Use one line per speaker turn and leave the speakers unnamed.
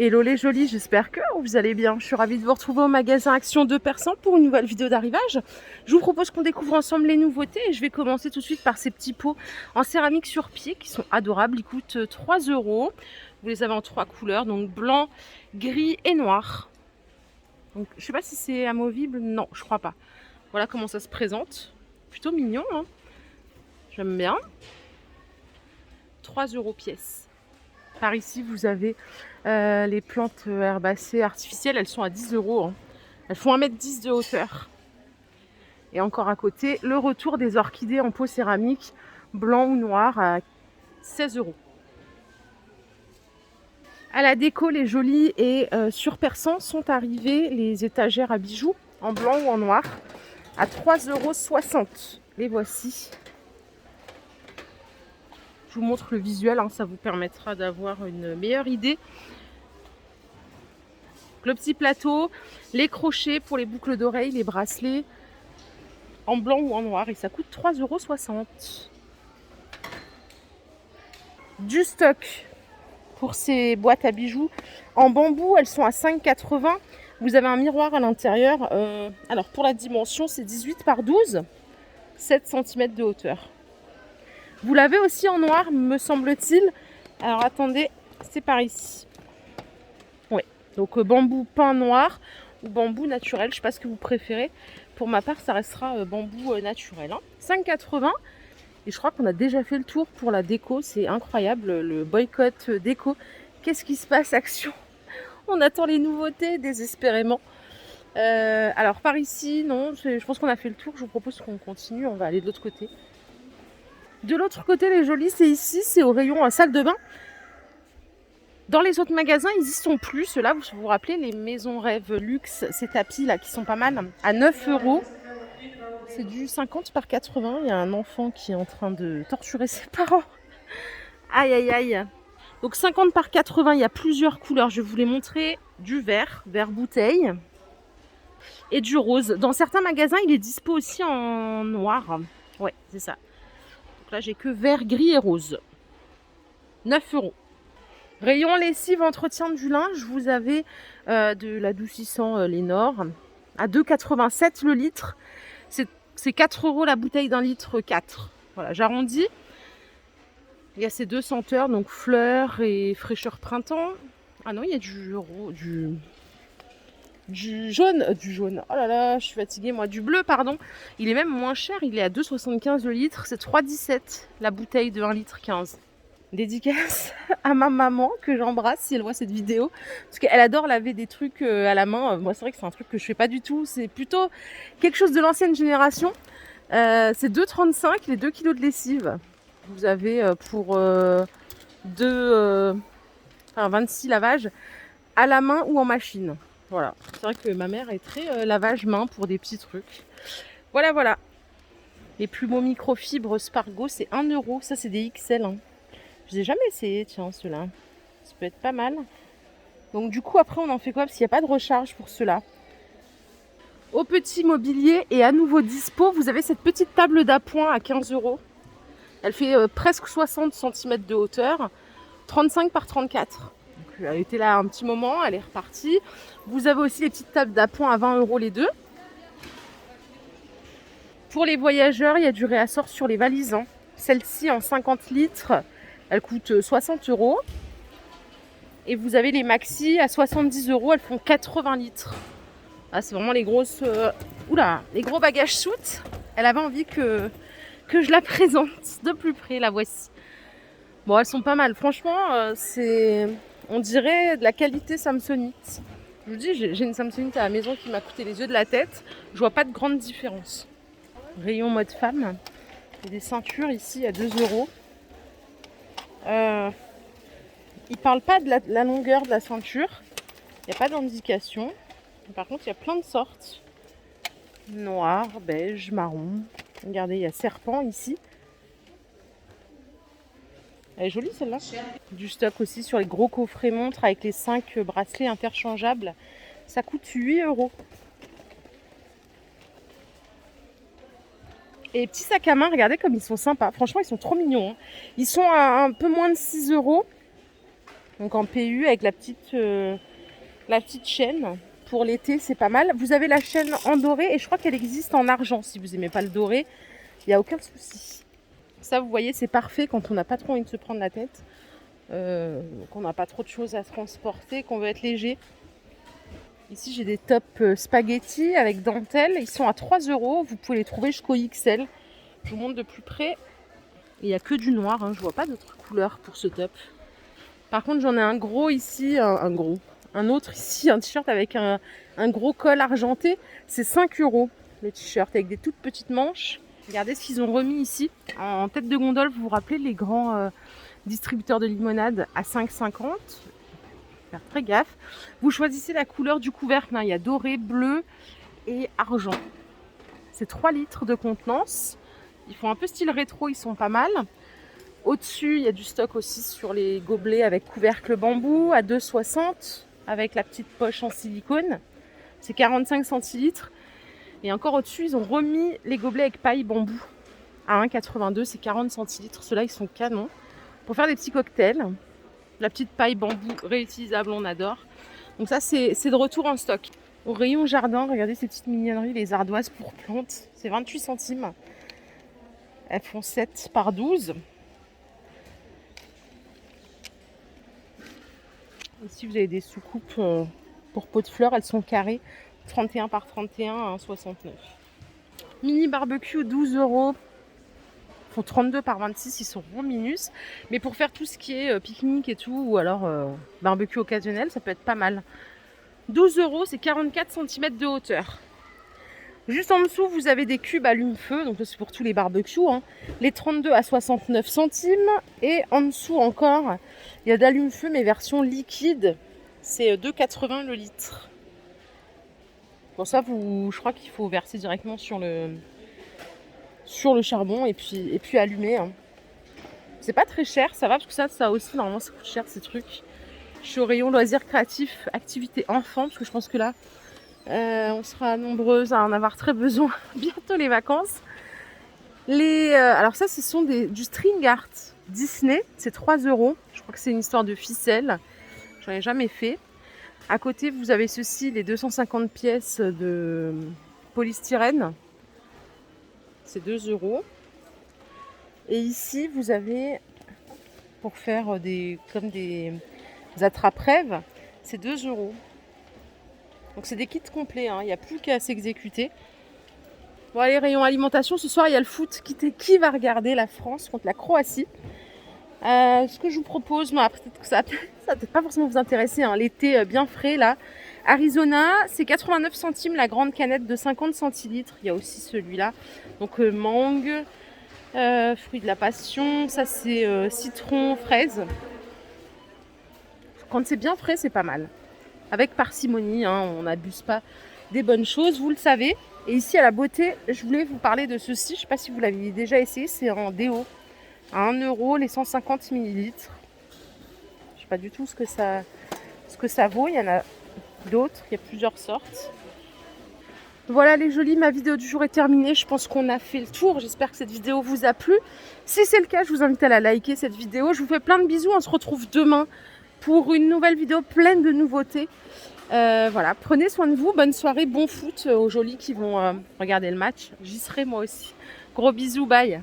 Hello les jolis, j'espère que vous allez bien. Je suis ravie de vous retrouver au magasin Action 2% pour une nouvelle vidéo d'arrivage. Je vous propose qu'on découvre ensemble les nouveautés et je vais commencer tout de suite par ces petits pots en céramique sur pied qui sont adorables. Ils coûtent 3 €. Vous les avez en 3 couleurs, donc blanc, gris et noir. Donc, je ne sais pas si c'est amovible, non, je crois pas. Voilà comment ça se présente. Plutôt mignon, hein. J'aime bien. 3 € pièce. Par ici, vous avez les plantes herbacées artificielles, elles sont à 10 €. Hein. Elles font 1,10 m de hauteur. Et encore à côté, le retour des orchidées en pot céramique, blanc ou noir, à 16 €. À la déco, les jolis et sur persan sont arrivées les étagères à bijoux en blanc ou en noir à 3,60 €. Les voici. Je vous montre le visuel, hein, ça vous permettra d'avoir une meilleure idée. Le petit plateau, les crochets pour les boucles d'oreilles, les bracelets, en blanc ou en noir, et ça coûte 3,60 €. Du stock pour ces boîtes à bijoux en bambou, elles sont à 5,80 €. Vous avez un miroir à l'intérieur. Alors pour la dimension, c'est 18 par 12, 7 cm de hauteur. Vous l'avez aussi en noir, me semble-t-il. Alors attendez, c'est par ici. Oui, donc bambou peint noir ou bambou naturel, je ne sais pas ce que vous préférez. Pour ma part, ça restera bambou naturel. Hein. 5,80 €. Et je crois qu'on a déjà fait le tour pour la déco. C'est incroyable, le boycott déco. Qu'est-ce qui se passe, Action? On attend les nouveautés désespérément. Alors par ici, non, je pense qu'on a fait le tour. Je vous propose qu'on continue. On va aller de l'autre côté. De l'autre côté, les jolis, c'est ici, c'est au rayon salle de bain. Dans les autres magasins, ils y sont plus. Ceux-là, vous vous rappelez, les maisons rêves luxe, ces tapis là qui sont pas mal, à 9 €. C'est du 50 par 80. Il y a un enfant qui est en train de torturer ses parents. Aïe aïe aïe. Donc 50 par 80, il y a plusieurs couleurs. Je vais vous les montrer. Du vert bouteille, et du rose. Dans certains magasins, il est dispo aussi en noir. Ouais, c'est ça. Donc là, j'ai que vert, gris et rose. 9 €. Rayon lessive, entretien du linge, vous avez de l'adoucissant Lénore à 2,87 € le litre. C'est 4 € la bouteille d'un litre 4. Voilà, j'arrondis. Il y a ces deux senteurs, donc fleurs et fraîcheur printemps. Ah non, il y a du jaune. Oh là là, je suis fatiguée moi. Du bleu, pardon. Il est même moins cher, il est à 2,75 € le litre. C'est 3,17 € la bouteille de 1,15 litre. Dédicace à ma maman que j'embrasse si elle voit cette vidéo, parce qu'elle adore laver des trucs à la main. Moi, c'est vrai que c'est un truc que je fais pas du tout. C'est plutôt quelque chose de l'ancienne génération. C'est 2,35 € les 2 kilos de lessive. Vous avez pour 26 lavages à la main ou en machine. Voilà. C'est vrai que ma mère est très lavage main pour des petits trucs. Voilà. Les plumeaux microfibres Spargo, c'est 1 €. Ça, c'est des XL. Hein. Je n'ai jamais essayé, tiens, ceux-là. Ça peut être pas mal. Donc du coup, après, on en fait quoi? Parce qu'il n'y a pas de recharge pour ceux-là. Au petit mobilier, et à nouveau dispo, vous avez cette petite table d'appoint à 15 €. Elle fait presque 60 cm de hauteur, 35 par 34. Donc, elle était là un petit moment, elle est repartie. Vous avez aussi les petites tables d'appoint à 20 € les deux. Pour les voyageurs, il y a du réassort sur les valises. Hein. Celle-ci en 50 litres. Elle coûte 60 €. Et vous avez les maxi à 70 €. Elles font 80 litres. Ah, c'est vraiment les grosses... les gros bagages soutes. Elle avait envie que je la présente de plus près. La voici. Bon, elles sont pas mal. Franchement, on dirait de la qualité Samsonite. Je vous dis, j'ai une Samsonite à la maison qui m'a coûté les yeux de la tête. Je vois pas de grande différence. Rayon mode femme. Il y a des ceintures ici à 2 €. Il ne parle pas de la longueur de la ceinture. Il n'y a pas d'indication. Par contre, il y a plein de sortes. Noir, beige, marron. Regardez, il y a serpent ici. Elle est jolie celle-là. Du stock aussi sur les gros coffrets montres avec les 5 bracelets interchangeables. Ça coûte 8 €. Et les petits sacs à main, regardez comme ils sont sympas. Franchement, ils sont trop mignons. Hein. Ils sont à un peu moins de 6 €. Donc en PU avec la petite chaîne. Pour l'été, c'est pas mal. Vous avez la chaîne en doré et je crois qu'elle existe en argent. Si vous n'aimez pas le doré, il n'y a aucun souci. Ça, vous voyez, c'est parfait quand on n'a pas trop envie de se prendre la tête. Qu'on n'a pas trop de choses à transporter, qu'on veut être léger. Ici, j'ai des tops spaghetti avec dentelle. Ils sont à 3 €. Vous pouvez les trouver jusqu'au XL. Je vous montre de plus près. Il n'y a que du noir. Hein. Je vois pas d'autres couleurs pour ce top. Par contre, j'en ai un gros ici. Un autre ici. Un t-shirt avec un gros col argenté. C'est 5 € le t-shirt avec des toutes petites manches. Regardez ce qu'ils ont remis ici. En tête de gondole, vous vous rappelez les grands distributeurs de limonade à 5,50 €. Faire très gaffe. Vous choisissez la couleur du couvercle. Il y a doré, bleu et argent. C'est 3 litres de contenance. Ils font un peu style rétro, ils sont pas mal. Au-dessus, il y a du stock aussi sur les gobelets avec couvercle bambou à 2,60 € avec la petite poche en silicone. C'est 45 centilitres. Et encore au-dessus, ils ont remis les gobelets avec paille bambou à 1,82 €. C'est 40 centilitres. Ceux-là, ils sont canons. Pour faire des petits cocktails. La petite paille bambou réutilisable, on adore. Donc ça, c'est de retour en stock. Au rayon jardin, regardez ces petites mignonneries, les ardoises pour plantes. C'est 28 centimes. Elles font 7 par 12. Ici, vous avez des soucoupes pour pots de fleurs. Elles sont carrées. 31 par 31 à 1,69 €. Mini barbecue, 12 €. Ils font 32 par 26, ils sont ronds minus. Mais pour faire tout ce qui est pique-nique et tout, ou alors barbecue occasionnel, ça peut être pas mal. 12 €, c'est 44 cm de hauteur. Juste en dessous, vous avez des cubes allume-feu, donc c'est pour tous les barbecues. Hein. Les 32 à 69 centimes. Et en dessous encore, il y a d'allume-feu, mais version liquide. C'est 2,80 € le litre. Pour ça, je crois qu'il faut verser directement sur le charbon et puis allumer. Hein. C'est pas très cher, ça va, parce que ça aussi, normalement, ça coûte cher ces trucs. Je suis au rayon loisirs créatifs, activités enfants, parce que je pense que là, on sera nombreuses à en avoir très besoin. Bientôt les vacances. Alors ça, ce sont du string art Disney, c'est 3 €. Je crois que c'est une histoire de ficelle. J'en ai jamais fait. À côté, vous avez ceci, les 250 pièces de polystyrène. C'est 2 €. Et ici, vous avez, pour faire des attrape-rêves, c'est 2 €. Donc c'est des kits complets, hein. Il n'y a plus qu'à s'exécuter. Bon, allez, rayon alimentation, ce soir il y a le foot. Qui va regarder la France contre la Croatie? Ce que je vous propose, peut-être que ça va peut-être pas forcément vous intéresser, hein. L'été bien frais là. Arizona, c'est 89 centimes la grande canette de 50 centilitres. Il y a aussi celui-là. Donc mangue, fruit de la passion, ça c'est citron, fraise. Quand c'est bien frais, c'est pas mal. Avec parcimonie, hein, on n'abuse pas des bonnes choses, vous le savez. Et ici à la beauté, je voulais vous parler de ceci. Je ne sais pas si vous l'avez déjà essayé, c'est en déo. À 1 € les 150 millilitres. Je ne sais pas du tout ce que ça vaut. Il y en a d'autres, il y a plusieurs sortes. Voilà les jolis, ma vidéo du jour est terminée. Je pense qu'on a fait le tour. J'espère que cette vidéo vous a plu. Si c'est le cas, je vous invite à la liker cette vidéo. Je vous fais plein de bisous. On se retrouve demain pour une nouvelle vidéo pleine de nouveautés. Voilà, prenez soin de vous. Bonne soirée, bon foot aux jolis qui vont regarder le match. J'y serai moi aussi. Gros bisous, bye.